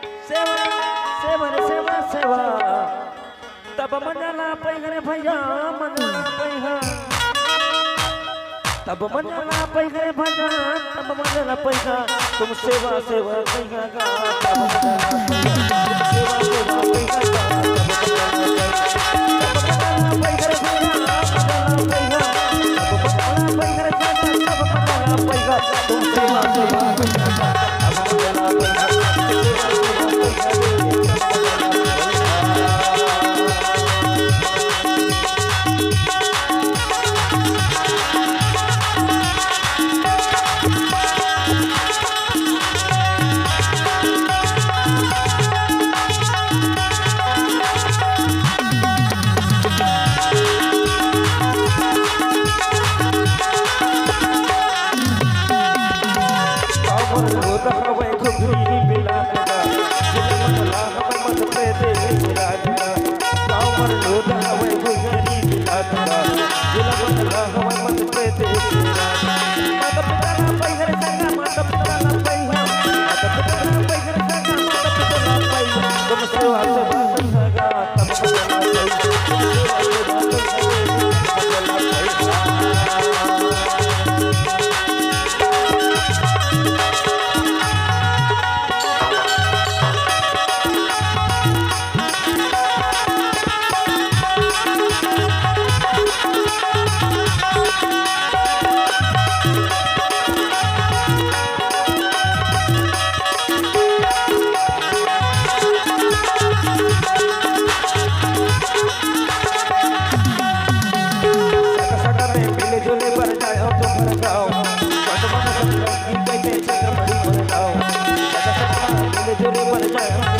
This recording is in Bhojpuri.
सेवा सेवा रे सेवा सेवा तब मनला पैगरे भैया मनला पैहा तब मनला पैगरे भैया तब मनला पैहा तुम सेवा सेवा पैहा गा तब मनला सेवा सेवा पैहा गा तब मनला पैगरे भैया तब मनला पैहा तुम सेवा सेवा पैहा गा तब मनला पैहा Jure